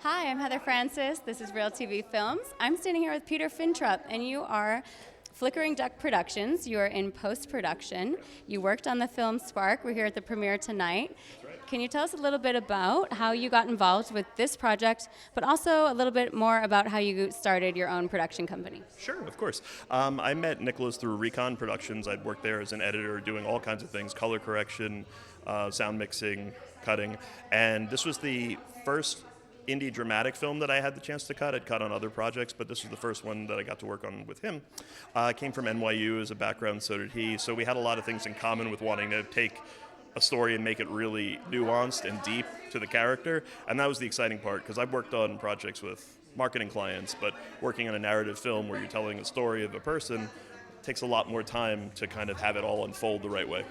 Hi, I'm Heather Francis. This is Real TV Films. I'm standing here with Peter Frintrup, and you are Flickering Duck Productions. You are in post-production. You worked on the film Spark. We're here at the premiere tonight. Can you tell us a little bit about how you got involved with this project, but also a little bit more about how you started your own production company? Sure, of course. I met Nicholas through Recon Productions. I'd worked there as an editor doing all kinds of things, color correction, sound mixing, cutting, and this was the first indie dramatic film that I had the chance to cut. I'd cut on other projects, but this was the first one that I got to work on with him. I came from NYU as a background, so did he, so we had a lot of things in common with wanting to take a story and make it really nuanced and deep to the character, and that was the exciting part, because I've worked on projects with marketing clients, but working on a narrative film where you're telling a story of a person takes a lot more time to kind of have it all unfold the right way.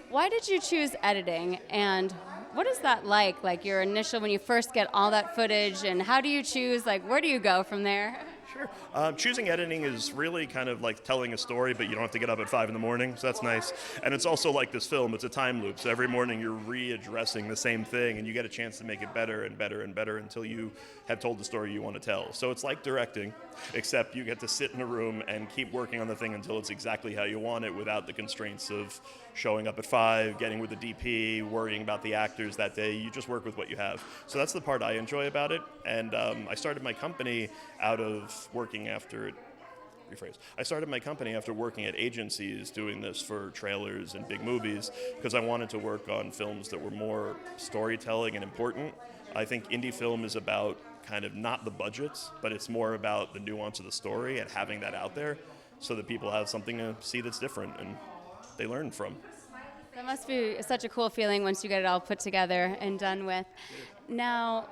Why did you choose editing, and what is that like? Like your initial, when you first get all that footage, and how do you choose, like where do you go from there? Sure. Choosing editing is really kind of like telling a story, but you don't have to get up at 5 in the morning, so that's nice. And it's also like this film, it's a time loop, so every morning you're readdressing the same thing, and you get a chance to make it better and better and better until you have told the story you want to tell. So it's like directing, except you get to sit in a room and keep working on the thing until it's exactly how you want it without the constraints of showing up at 5, getting with the DP, worrying about the actors that day. You just work with what you have. So that's the part I enjoy about it. And I started my company out of working after I started my company after working at agencies doing this for trailers and big movies because I wanted to work on films that were more storytelling and important. I think indie film is about kind of not the budgets, but it's more about the nuance of the story and having that out there so that people have something to see that's different and they learn from. That must be such a cool feeling once you get it all put together and done with. Now,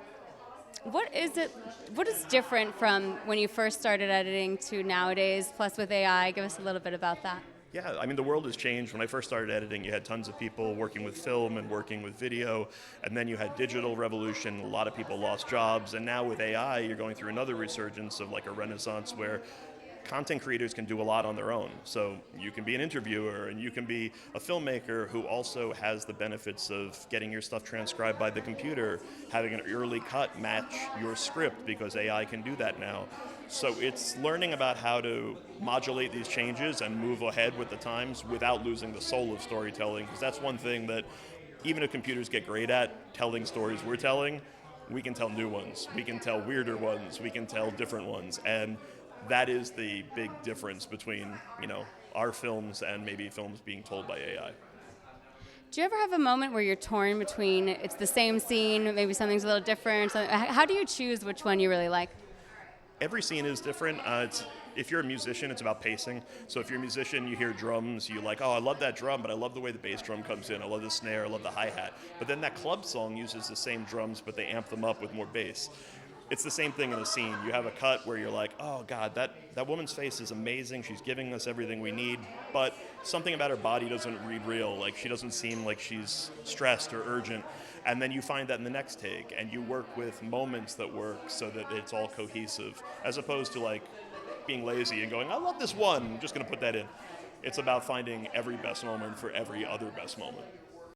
what is different from when you first started editing to nowadays, plus with AI? Give us a little bit about that. Yeah, I mean, the world has changed. When I first started editing, you had tons of people working with film and working with video, and then you had digital revolution. A lot of people lost jobs, and now with AI, you're going through another resurgence of like a renaissance where content creators can do a lot on their own. So you can be an interviewer and you can be a filmmaker who also has the benefits of getting your stuff transcribed by the computer, having an early cut match your script because AI can do that now. So it's learning about how to modulate these changes and move ahead with the times without losing the soul of storytelling, because that's one thing that even if computers get great at telling stories we're telling, we can tell new ones, we can tell weirder ones, we can tell different ones, and that is the big difference between, our films and maybe films being told by AI. Do you ever have a moment where you're torn between it's the same scene, maybe something's a little different? How do you choose which one you really like? Every scene is different. If you're a musician, it's about pacing. So if you're a musician, you hear drums, you like, oh, I love that drum, but I love the way the bass drum comes in. I love the snare, I love the hi-hat. But then that club song uses the same drums, but they amp them up with more bass. It's the same thing in a scene. You have a cut where you're like, oh God, that woman's face is amazing. She's giving us everything we need, but something about her body doesn't read real. Like she doesn't seem like she's stressed or urgent. And then you find that in the next take, and you work with moments that work so that it's all cohesive, as opposed to like being lazy and going, I love this one, I'm just gonna put that in. It's about finding every best moment for every other best moment.